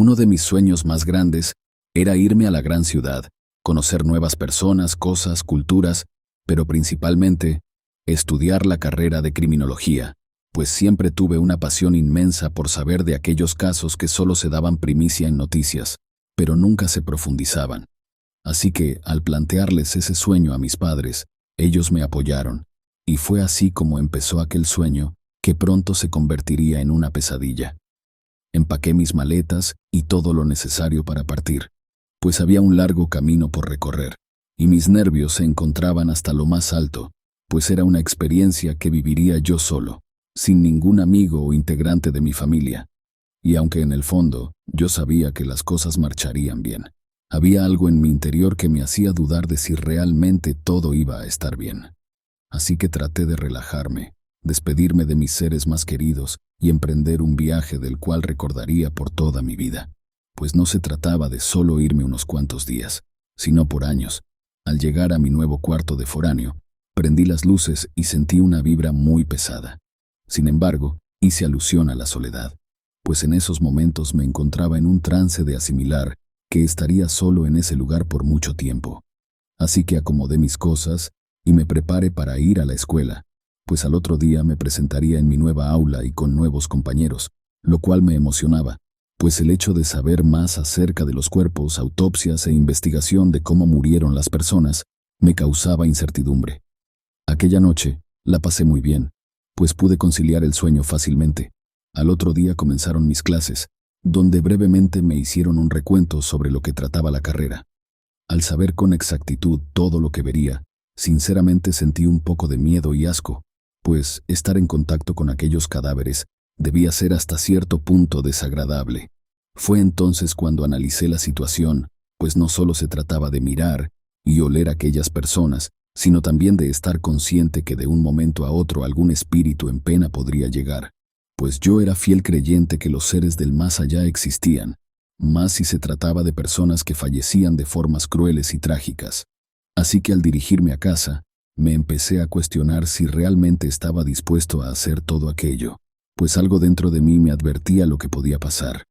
Uno de mis sueños más grandes era irme a la gran ciudad, conocer nuevas personas, cosas, culturas, pero principalmente estudiar la carrera de criminología, pues siempre tuve una pasión inmensa por saber de aquellos casos que solo se daban primicia en noticias, pero nunca se profundizaban. Así que, al plantearles ese sueño a mis padres, ellos me apoyaron, y fue así como empezó aquel sueño, que pronto se convertiría en una pesadilla. Empaqué mis maletas y todo lo necesario para partir, pues había un largo camino por recorrer, y mis nervios se encontraban hasta lo más alto, pues era una experiencia que viviría yo solo, sin ningún amigo o integrante de mi familia. Y aunque en el fondo yo sabía que las cosas marcharían bien, había algo en mi interior que me hacía dudar de si realmente todo iba a estar bien. Así que traté de relajarme, despedirme de mis seres más queridos y emprender un viaje del cual recordaría por toda mi vida. Pues no se trataba de solo irme unos cuantos días, sino por años. Al llegar a mi nuevo cuarto de foráneo, prendí las luces y sentí una vibra muy pesada. Sin embargo, hice alusión a la soledad, pues en esos momentos me encontraba en un trance de asimilar que estaría solo en ese lugar por mucho tiempo. Así que acomodé mis cosas y me preparé para ir a la escuela, pues al otro día me presentaría en mi nueva aula y con nuevos compañeros, lo cual me emocionaba, pues el hecho de saber más acerca de los cuerpos, autopsias e investigación de cómo murieron las personas me causaba incertidumbre. Aquella noche la pasé muy bien, pues pude conciliar el sueño fácilmente. Al otro día comenzaron mis clases, donde brevemente me hicieron un recuento sobre lo que trataba la carrera. Al saber con exactitud todo lo que vería, sinceramente sentí un poco de miedo y asco, pues estar en contacto con aquellos cadáveres debía ser hasta cierto punto desagradable. Fue entonces cuando analicé la situación, pues no solo se trataba de mirar y oler a aquellas personas, sino también de estar consciente que de un momento a otro algún espíritu en pena podría llegar, pues yo era fiel creyente que los seres del más allá existían, más si se trataba de personas que fallecían de formas crueles y trágicas. Así que al dirigirme a casa, me empecé a cuestionar si realmente estaba dispuesto a hacer todo aquello, pues algo dentro de mí me advertía lo que podía pasar.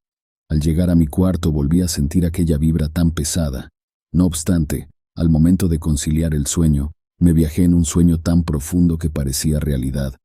Al llegar a mi cuarto volví a sentir aquella vibra tan pesada. No obstante, al momento de conciliar el sueño, me viajé en un sueño tan profundo que parecía realidad,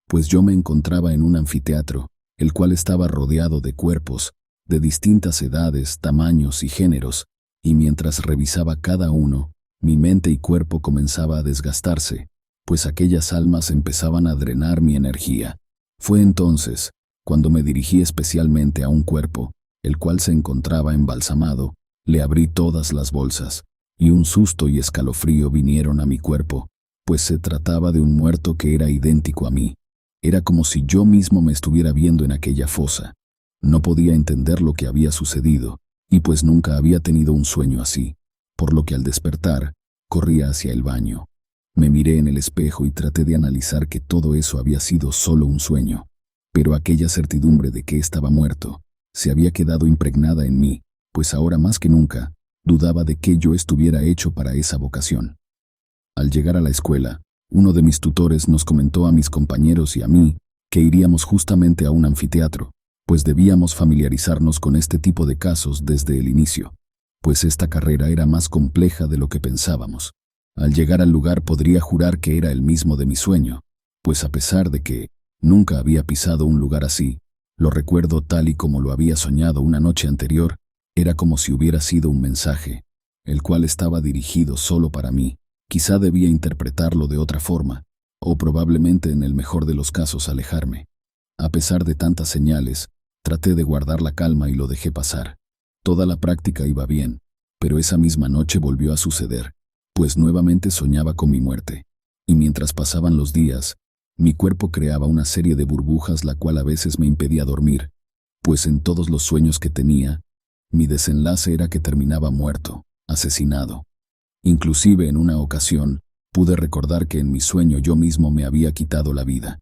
pues yo me encontraba en un anfiteatro, el cual estaba rodeado de cuerpos, de distintas edades, tamaños y géneros, y mientras revisaba cada uno, mi mente y cuerpo comenzaba a desgastarse, pues aquellas almas empezaban a drenar mi energía. Fue entonces, cuando me dirigí especialmente a un cuerpo, el cual se encontraba embalsamado, le abrí todas las bolsas, y un susto y escalofrío vinieron a mi cuerpo, pues se trataba de un muerto que era idéntico a mí. Era como si yo mismo me estuviera viendo en aquella fosa. No podía entender lo que había sucedido, y pues nunca había tenido un sueño así, por lo que al despertar, corría hacia el baño. Me miré en el espejo y traté de analizar que todo eso había sido solo un sueño, pero aquella certidumbre de que estaba muerto se había quedado impregnada en mí, pues ahora más que nunca, dudaba de que yo estuviera hecho para esa vocación. Al llegar a la escuela, uno de mis tutores nos comentó a mis compañeros y a mí que iríamos justamente a un anfiteatro, pues debíamos familiarizarnos con este tipo de casos desde el inicio, pues esta carrera era más compleja de lo que pensábamos. Al llegar al lugar podría jurar que era el mismo de mi sueño, pues a pesar de que nunca había pisado un lugar así, lo recuerdo tal y como lo había soñado una noche anterior. Era como si hubiera sido un mensaje, el cual estaba dirigido solo para mí. Quizá debía interpretarlo de otra forma, o probablemente en el mejor de los casos alejarme. A pesar de tantas señales, traté de guardar la calma y lo dejé pasar. Toda la práctica iba bien, pero esa misma noche volvió a suceder, pues nuevamente soñaba con mi muerte. Y mientras pasaban los días, mi cuerpo creaba una serie de burbujas la cual a veces me impedía dormir, pues en todos los sueños que tenía, mi desenlace era que terminaba muerto, asesinado. Inclusive en una ocasión, pude recordar que en mi sueño yo mismo me había quitado la vida.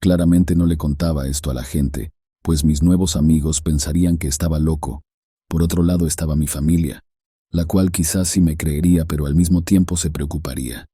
Claramente no le contaba esto a la gente, pues mis nuevos amigos pensarían que estaba loco. Por otro lado estaba mi familia, la cual quizás sí me creería pero al mismo tiempo se preocuparía.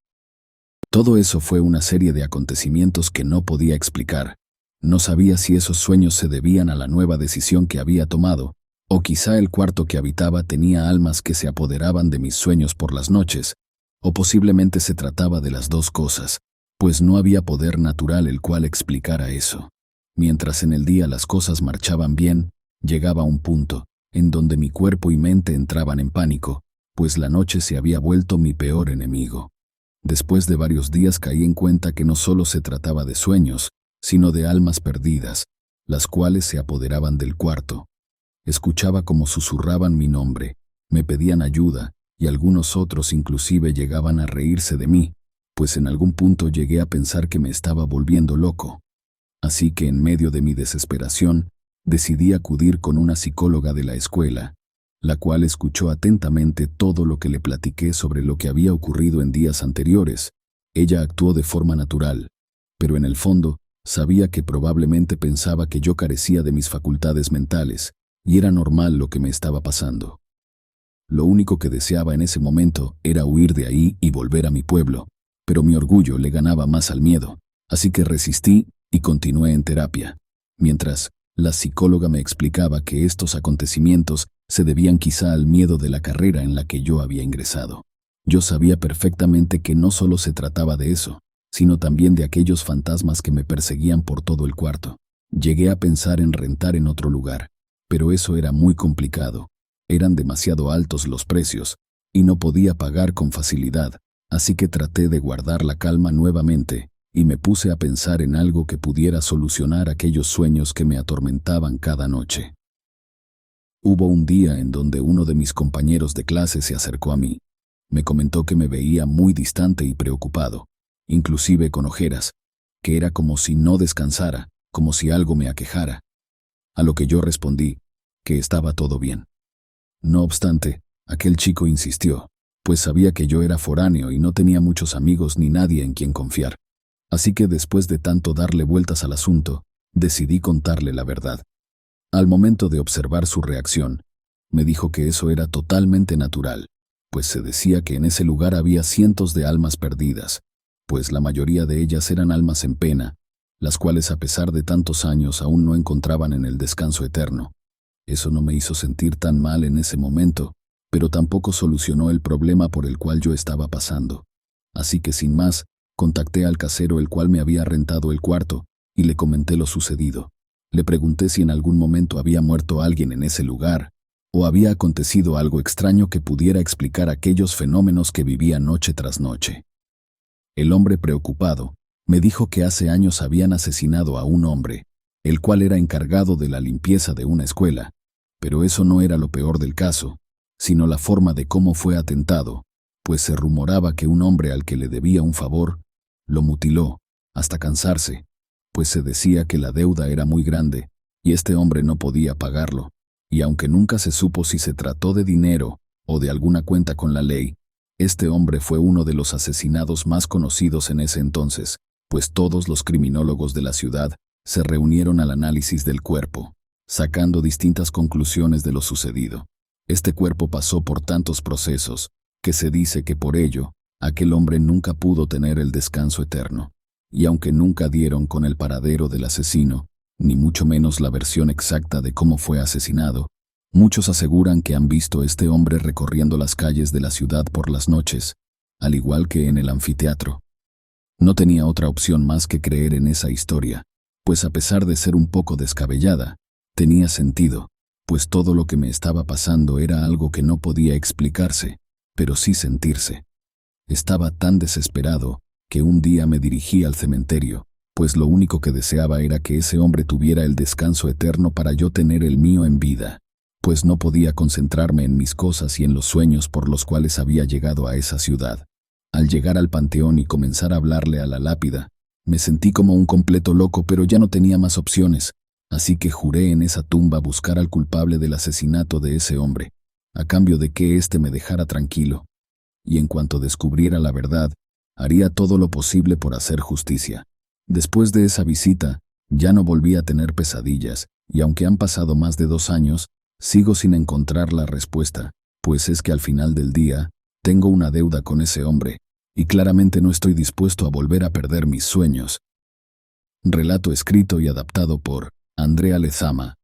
Todo eso fue una serie de acontecimientos que no podía explicar. No sabía si esos sueños se debían a la nueva decisión que había tomado, O quizá el cuarto que habitaba tenía almas que se apoderaban de mis sueños por las noches, o posiblemente se trataba de las dos cosas, pues no había poder natural el cual explicara eso. Mientras en el día las cosas marchaban bien, llegaba un punto en donde mi cuerpo y mente entraban en pánico, pues la noche se había vuelto mi peor enemigo. Después de varios días caí en cuenta que no solo se trataba de sueños, sino de almas perdidas, las cuales se apoderaban del cuarto. Escuchaba cómo susurraban mi nombre, me pedían ayuda, y algunos otros inclusive llegaban a reírse de mí, pues en algún punto llegué a pensar que me estaba volviendo loco. Así que en medio de mi desesperación, decidí acudir con una psicóloga de la escuela, la cual escuchó atentamente todo lo que le platiqué sobre lo que había ocurrido en días anteriores. Ella actuó de forma natural, pero en el fondo, sabía que probablemente pensaba que yo carecía de mis facultades mentales, y era normal lo que me estaba pasando. Lo único que deseaba en ese momento era huir de ahí y volver a mi pueblo, pero mi orgullo le ganaba más al miedo, así que resistí y continué en terapia, mientras la psicóloga me explicaba que estos acontecimientos se debían quizá al miedo de la carrera en la que yo había ingresado. Yo sabía perfectamente que no solo se trataba de eso, sino también de aquellos fantasmas que me perseguían por todo el cuarto. Llegué a pensar en rentar en otro lugar, pero eso era muy complicado. Eran demasiado altos los precios, y no podía pagar con facilidad, así que traté de guardar la calma nuevamente, y me puse a pensar en algo que pudiera solucionar aquellos sueños que me atormentaban cada noche. Hubo un día en donde uno de mis compañeros de clase se acercó a mí. Me comentó que me veía muy distante y preocupado, inclusive con ojeras, que era como si no descansara, como si algo me aquejara. A lo que yo respondí, que estaba todo bien. No obstante, aquel chico insistió, pues sabía que yo era foráneo y no tenía muchos amigos ni nadie en quien confiar. Así que después de tanto darle vueltas al asunto, decidí contarle la verdad. Al momento de observar su reacción, me dijo que eso era totalmente natural, pues se decía que en ese lugar había cientos de almas perdidas, pues la mayoría de ellas eran almas en pena, las cuales a pesar de tantos años aún no encontraban en el descanso eterno. Eso no me hizo sentir tan mal en ese momento, pero tampoco solucionó el problema por el cual yo estaba pasando. Así que sin más, contacté al casero el cual me había rentado el cuarto, y le comenté lo sucedido. Le pregunté si en algún momento había muerto alguien en ese lugar, o había acontecido algo extraño que pudiera explicar aquellos fenómenos que vivía noche tras noche. El hombre preocupado me dijo que hace años habían asesinado a un hombre, el cual era encargado de la limpieza de una escuela, pero eso no era lo peor del caso, sino la forma de cómo fue atentado, pues se rumoraba que un hombre al que le debía un favor, lo mutiló, hasta cansarse, pues se decía que la deuda era muy grande, y este hombre no podía pagarlo, y aunque nunca se supo si se trató de dinero o de alguna cuenta con la ley, este hombre fue uno de los asesinados más conocidos en ese entonces, pues todos los criminólogos de la ciudad se reunieron al análisis del cuerpo, sacando distintas conclusiones de lo sucedido. Este cuerpo pasó por tantos procesos, que se dice que por ello, aquel hombre nunca pudo tener el descanso eterno. Y aunque nunca dieron con el paradero del asesino, ni mucho menos la versión exacta de cómo fue asesinado, muchos aseguran que han visto este hombre recorriendo las calles de la ciudad por las noches, al igual que en el anfiteatro. No tenía otra opción más que creer en esa historia, pues a pesar de ser un poco descabellada, tenía sentido, pues todo lo que me estaba pasando era algo que no podía explicarse, pero sí sentirse. Estaba tan desesperado que un día me dirigí al cementerio, pues lo único que deseaba era que ese hombre tuviera el descanso eterno para yo tener el mío en vida, pues no podía concentrarme en mis cosas y en los sueños por los cuales había llegado a esa ciudad. Al llegar al panteón y comenzar a hablarle a la lápida, me sentí como un completo loco, pero ya no tenía más opciones, así que juré en esa tumba buscar al culpable del asesinato de ese hombre, a cambio de que éste me dejara tranquilo. Y en cuanto descubriera la verdad, haría todo lo posible por hacer justicia. Después de esa visita, ya no volví a tener pesadillas, y aunque han pasado más de 2 años, sigo sin encontrar la respuesta, pues es que al final del día, tengo una deuda con ese hombre, y claramente no estoy dispuesto a volver a perder mis sueños. Relato escrito y adaptado por Andrea Lezama.